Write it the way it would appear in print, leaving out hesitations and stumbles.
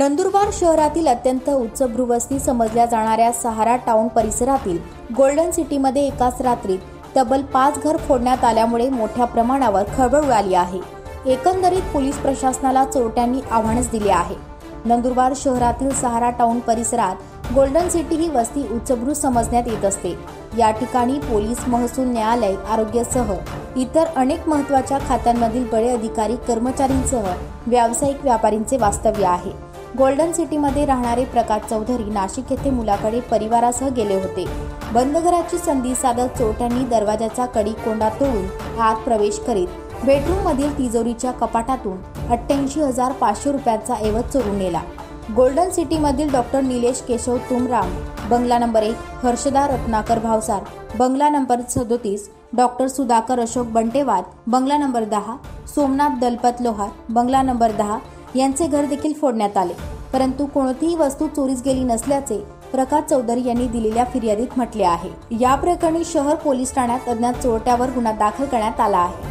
नंदुरबार शहरातील अत्यंत उच्चभ्रूवस्ती समजल्या जाणाऱ्या सहारा टाउन परिसरातील गोल्डन सिटीमध्ये एकाच रात्रीत तब्बल 5 घर फोडण्यात आल्यामुळे मोठ्या प्रमाणावर खळबळ उडाली आहे. एकंदरीत पोलीस प्रशासनाला चोरट्यांनी आव्हानच दिले आहे. नंदुरबार शहरातील सहारा टाउन परिसरात गोल्डन सिटी ही वस्ती उच्चभ्रू समजण्यात येत असते. या ठिकाणी पोलीस, महसूल, न्यायालय, आरोग्यासह इतर अनेक महत्त्वाच्या खात्यांमधील बडे अधिकारी, कर्मचारींसह व्यावसायिक व्यापारींचे वास्तव्य आहे. गोल्डन सिटीमध्ये राहणारे प्रकाश चौधरी नाशिक येथे मुलाकडे परिवारासह गेले होते. बंद घराची संधी साधत चोरट्यांनी दरवाजाचा कडी कोंडा तोडून आत प्रवेश करीत बेडरूम मधील तिजोरीच्या कपाटातून 88,500 रुपयांचा ऐवज चोरून नेला. गोल्डन सिटीमधील डॉक्टर निलेश केशव तुमराम, बंगला नंबर 1, हर्षदा रत्नाकर भावसार, बंगला नंबर 37, डॉक्टर सुधाकर अशोक बंटेवाद, बंगला नंबर 10, सोमनाथ दलपत लोहार, बंगला नंबर 10 यांचे घर देखील फोडण्यात आले. परंतु कोणतीही वस्तू चोरीस गेली नसल्याचे प्रकाश चौधरी यांनी दिलेल्या फिर्यादीत म्हटले आहे. या प्रकरणी शहर पोलीस ठाण्यात अज्ञात चोरट्यावर गुन्हा दाखल करण्यात आला आहे.